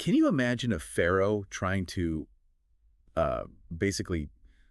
Can you imagine a pharaoh trying to basically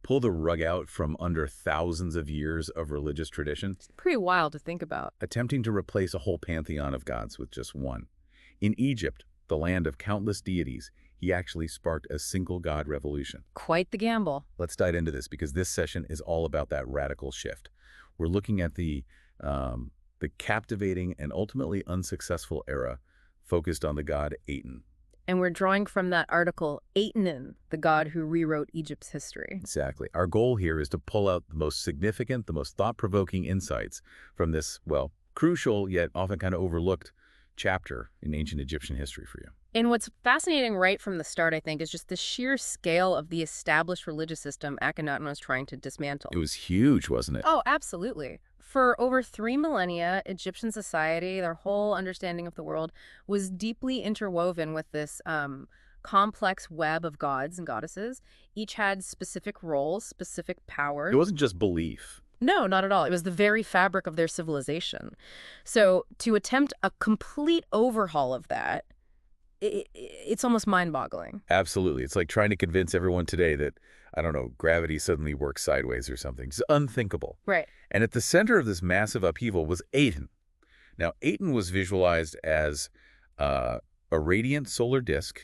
pull the rug out from under thousands of years of religious tradition, It's pretty wild to think about. attempting to replace a whole pantheon of gods with just one? In Egypt, the land of countless deities, he actually sparked a single god revolution. Quite the gamble. Let's dive into this because this session is all about that radical shift. We're looking at the captivating and ultimately unsuccessful era focused on the god Aten. And we're drawing from that article, Aten, the god who rewrote Egypt's history. Exactly. Our goal here is to pull out the most significant, the most thought-provoking insights from this, well, crucial yet often kind of overlooked chapter in ancient Egyptian history for you. And what's fascinating right from the start, I think, is just the sheer scale of the established religious system Akhenaten was trying to dismantle. It was huge, wasn't it? Oh, absolutely. For over 3 millennia, Egyptian society, their whole understanding of the world, was deeply interwoven with this complex web of gods and goddesses. Each had specific roles, specific powers. It wasn't just belief. No, not at all. It was the very fabric of their civilization. So to attempt a complete overhaul of that, it's almost mind-boggling. Absolutely. It's like trying to convince everyone today that, I don't know, gravity suddenly works sideways or something. It's unthinkable. Right. And at the center of this massive upheaval was Aten. Now, Aten was visualized as a radiant solar disk.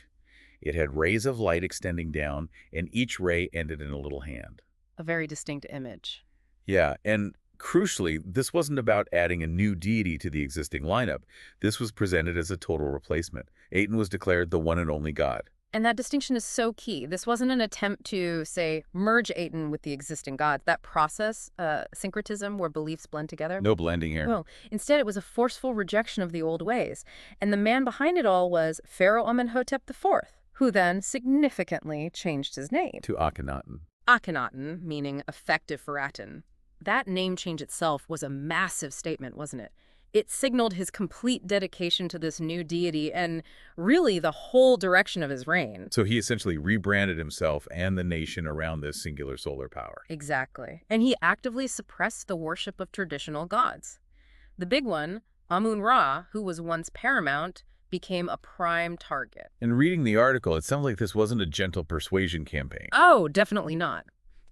It had rays of light extending down, and each ray ended in a little hand. A very distinct image. Yeah, and crucially, this wasn't about adding a new deity to the existing lineup. This was presented as a total replacement. Aten was declared the one and only god. And that distinction is so key. This wasn't an attempt to, say, merge Aten with the existing gods. That process, syncretism, where beliefs blend together. No blending here. No. Instead, it was a forceful rejection of the old ways. And the man behind it all was Pharaoh Amenhotep IV, who then significantly changed his name. To Akhenaten. Akhenaten, meaning effective for Aten. That name change itself was a massive statement, wasn't it? It signaled his complete dedication to this new deity and really the whole direction of his reign. So he essentially rebranded himself and the nation around this singular solar power. Exactly. And he actively suppressed the worship of traditional gods. The big one, Amun-Ra, who was once paramount, became a prime target. In reading the article, it sounds like this wasn't a gentle persuasion campaign. Oh, definitely not.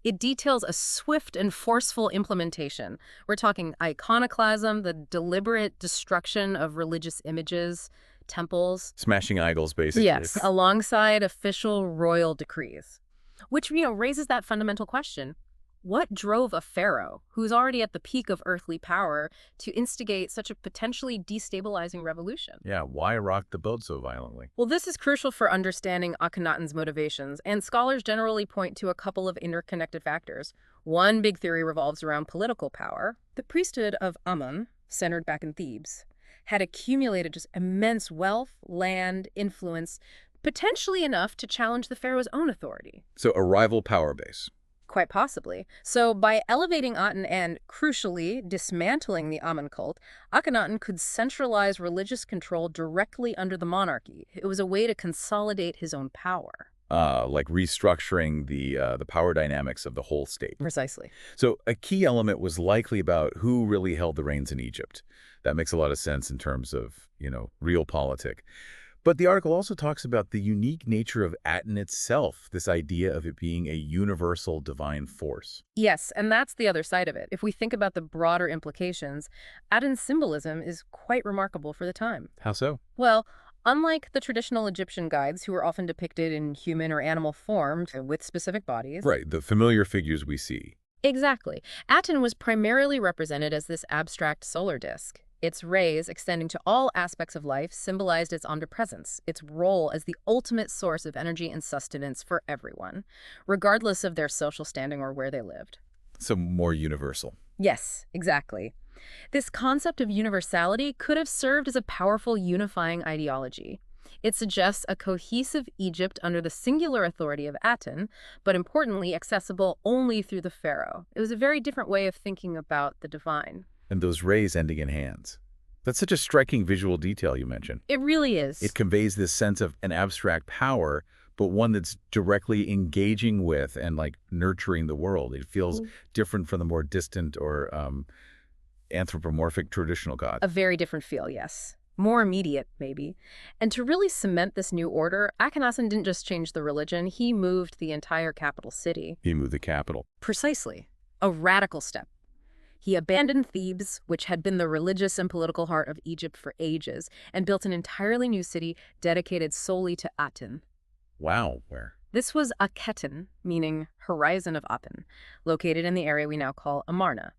It details a swift and forceful implementation. We're talking iconoclasm, the deliberate destruction of religious images, temples. Smashing idols, basically. Yes, alongside official royal decrees. Which, raises that fundamental question. What drove a pharaoh, who's already at the peak of earthly power, to instigate such a potentially destabilizing revolution? Yeah, why rock the boat so violently? Well, this is crucial for understanding Akhenaten's motivations, and scholars generally point to a couple of interconnected factors. One big theory revolves around political power. The priesthood of Amun, centered back in Thebes, had accumulated just immense wealth, land, influence, potentially enough to challenge the pharaoh's own authority. So a rival power base. Quite possibly. So by elevating Aten and, crucially, dismantling the Amun cult, Akhenaten could centralize religious control directly under the monarchy. It was a way to consolidate his own power. Like restructuring the power dynamics of the whole state. Precisely. So a key element was likely about who really held the reins in Egypt. That makes a lot of sense in terms of, realpolitik. But the article also talks about the unique nature of Aten itself, this idea of it being a universal divine force. Yes, and that's the other side of it. If we think about the broader implications, Aten's symbolism is quite remarkable for the time. How so? Well, unlike the traditional Egyptian gods, who were often depicted in human or animal form with specific bodies. Right, the familiar figures we see. Exactly. Aten was primarily represented as this abstract solar disk. Its rays, extending to all aspects of life, symbolized its omnipresence, its role as the ultimate source of energy and sustenance for everyone, regardless of their social standing or where they lived. So more universal. Yes, exactly. This concept of universality could have served as a powerful unifying ideology. It suggests a cohesive Egypt under the singular authority of Aten, but importantly accessible only through the pharaoh. It was a very different way of thinking about the divine. And those rays ending in hands. That's such a striking visual detail you mentioned. It really is. It conveys this sense of an abstract power, but one that's directly engaging with and nurturing the world. It feels different from the more distant or anthropomorphic traditional gods. A very different feel, yes. more immediate, maybe. And to really cement this new order, Akhenaten didn't just change the religion, he moved the entire capital city. He moved the capital. Precisely. A radical step. He abandoned Thebes, which had been the religious and political heart of Egypt for ages, and built an entirely new city dedicated solely to Aten. Wow, where? This was Akhetaten, meaning horizon of Aten, located in the area we now call Amarna.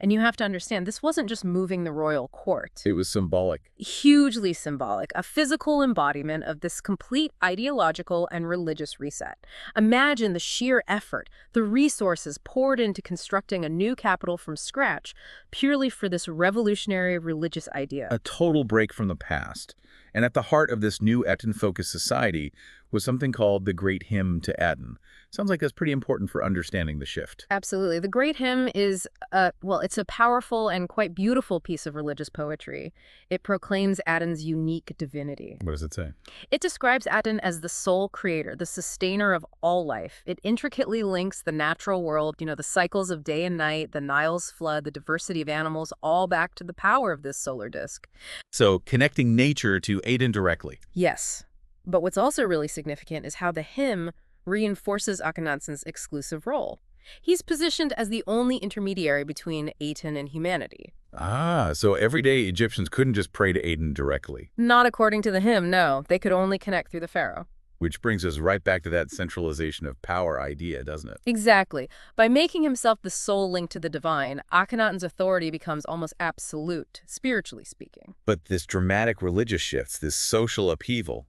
And you have to understand, this wasn't just moving the royal court. It was symbolic. Hugely symbolic, a physical embodiment of this complete ideological and religious reset. Imagine the sheer effort, the resources poured into constructing a new capital from scratch, purely for this revolutionary religious idea. A total break from the past. And at the heart of this new Aten-focused society was something called the Great Hymn to Aten. Sounds like that's pretty important for understanding the shift. Absolutely. The Great Hymn is, it's a powerful and quite beautiful piece of religious poetry. It proclaims Aten's unique divinity. What does it say? It describes Aten as the sole creator, the sustainer of all life. It intricately links the natural world, the cycles of day and night, the Nile's flood, the diversity of animals, all back to the power of this solar disk. So connecting nature to Aten directly. Yes. But what's also really significant is how the hymn reinforces Akhenaten's exclusive role. He's positioned as the only intermediary between Aten and humanity. Ah, so everyday Egyptians couldn't just pray to Aten directly. Not according to the hymn, no. They could only connect through the pharaoh. Which brings us right back to that centralization of power idea, doesn't it? Exactly. By making himself the sole link to the divine, Akhenaten's authority becomes almost absolute, spiritually speaking. But this dramatic religious shift, this social upheaval,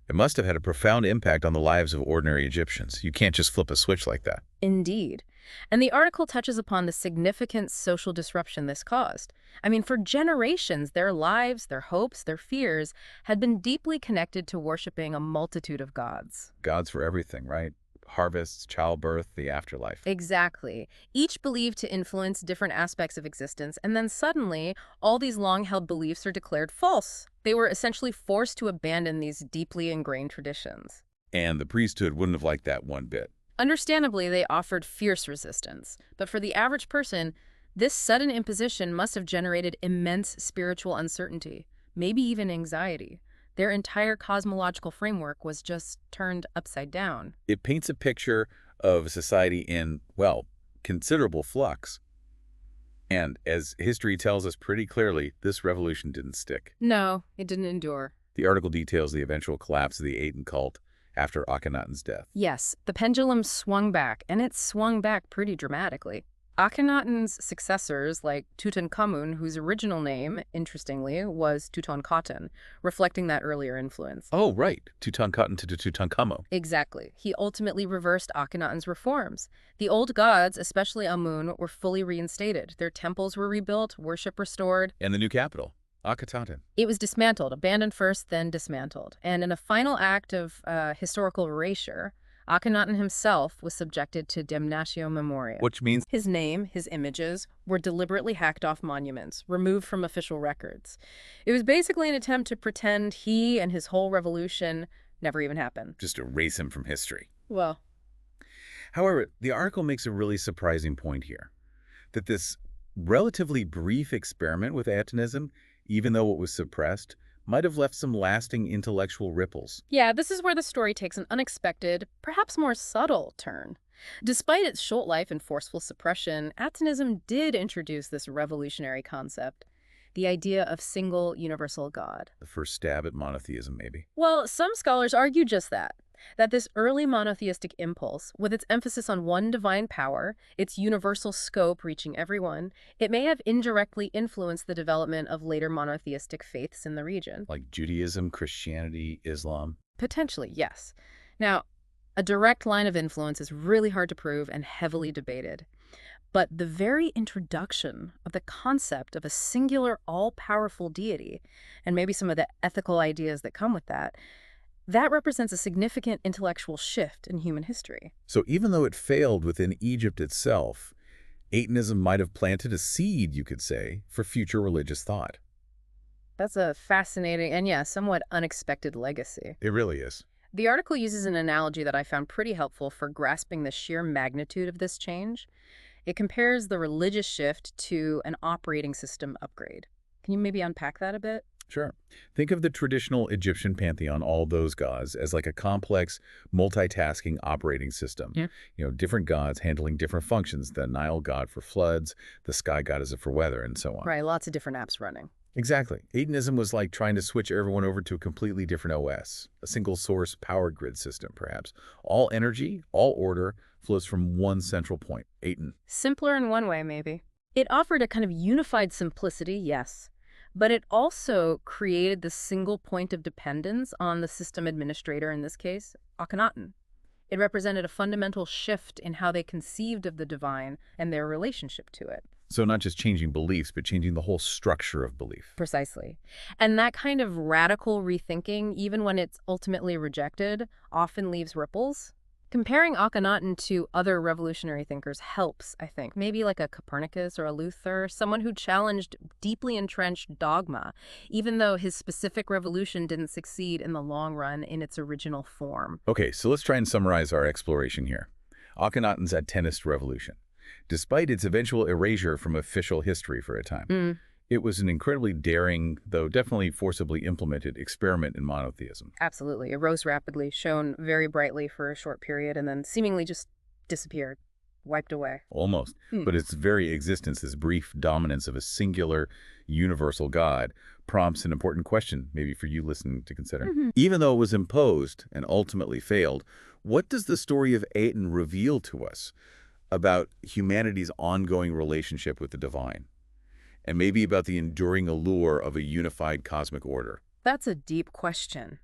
it must have had a profound impact on the lives of ordinary Egyptians. You can't just flip a switch like that. Indeed. And the article touches upon the significant social disruption this caused. I mean, for generations, their lives, their hopes, their fears had been deeply connected to worshiping a multitude of gods. Gods for everything, right? Harvests, childbirth, the afterlife. Exactly. Each believed to influence different aspects of existence, and then suddenly, all these long-held beliefs are declared false. They were essentially forced to abandon these deeply ingrained traditions. And the priesthood wouldn't have liked that one bit. Understandably, they offered fierce resistance. But for the average person, this sudden imposition must have generated immense spiritual uncertainty, maybe even anxiety. Their entire cosmological framework was just turned upside down. It paints a picture of a society in, well, considerable flux. And as history tells us pretty clearly, this revolution didn't stick. No, it didn't endure. The article details the eventual collapse of the Aten cult after Akhenaten's death. Yes, the pendulum swung back, and it swung back pretty dramatically. Akhenaten's successors, like Tutankhamun, whose original name, interestingly, was Tutankhaten, reflecting that earlier influence. Oh, right. Tutankhaten to Tutankhamun. Exactly. He ultimately reversed Akhenaten's reforms. The old gods, especially Amun, were fully reinstated. Their temples were rebuilt, worship restored. And the new capital, Akhetaten. It was dismantled, abandoned first, then dismantled. And in a final act of historical erasure, Akhenaten himself was subjected to damnatio memoriae. Which means His name, his images, were deliberately hacked off monuments, removed from official records. It was basically an attempt to pretend he and his whole revolution never even happened. just erase him from history. Well, However, the article makes a really surprising point here, that this relatively brief experiment with Atenism, even though it was suppressed, might have left some lasting intellectual ripples. yeah, this is where the story takes an unexpected, perhaps more subtle turn. Despite its short life and forceful suppression, Atenism did introduce this revolutionary concept, the idea of single universal God. The first stab at monotheism, maybe. Well, some scholars argue just that this early monotheistic impulse, with its emphasis on one divine power, its universal scope reaching everyone, it may have indirectly influenced the development of later monotheistic faiths in the region. Like Judaism, Christianity, Islam. Potentially, yes. Now, a direct line of influence is really hard to prove and heavily debated. But the very introduction of the concept of a singular, all-powerful deity, and maybe some of the ethical ideas that come with that represents a significant intellectual shift in human history. So even though it failed within Egypt itself, Atenism might have planted a seed, you could say, for future religious thought. That's a fascinating and, yeah, somewhat unexpected legacy. It really is. The article uses an analogy that I found pretty helpful for grasping the sheer magnitude of this change. It compares the religious shift to an operating system upgrade. Can you maybe unpack that a bit? Sure. Think of the traditional Egyptian pantheon, all those gods, as like a complex, multitasking operating system. Yeah. Different gods handling different functions. The Nile god for floods, the sky goddess for weather, and so on. Right, lots of different apps running. Exactly. Atonism was like trying to switch everyone over to a completely different OS, a single source power grid system, perhaps. All energy, all order flows from one central point, Aten. Simpler in one way, maybe. It offered a kind of unified simplicity, yes, but it also created this single point of dependence on the system administrator, in this case, Akhenaten. It represented a fundamental shift in how they conceived of the divine and their relationship to it. So not just changing beliefs, but changing the whole structure of belief. Precisely. And that kind of radical rethinking, even when it's ultimately rejected, often leaves ripples. Comparing Akhenaten to other revolutionary thinkers helps, I think. Maybe like a Copernicus or a Luther, someone who challenged deeply entrenched dogma, even though his specific revolution didn't succeed in the long run in its original form. Okay, so let's try and summarize our exploration here. Akhenaten's Atenist revolution. Despite its eventual erasure from official history for a time, it was an incredibly daring, though definitely forcibly implemented, experiment in monotheism. Absolutely. It rose rapidly, shone very brightly for a short period, and then seemingly just disappeared, wiped away. Almost. But its very existence, this brief dominance of a singular, universal God, prompts an important question, maybe for you listening to consider. Even though it was imposed and ultimately failed, what does the story of Aten reveal to us about humanity's ongoing relationship with the divine? And maybe about the enduring allure of a unified cosmic order? That's a deep question.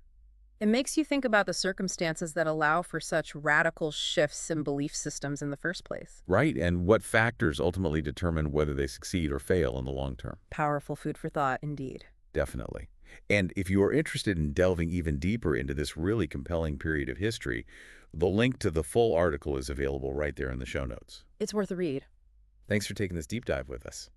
It makes you think about the circumstances that allow for such radical shifts in belief systems in the first place. Right, and what factors ultimately determine whether they succeed or fail in the long term? Powerful food for thought, indeed. Definitely. And if you are interested in delving even deeper into this really compelling period of history, the link to the full article is available right there in the show notes. It's worth a read. Thanks for taking this deep dive with us.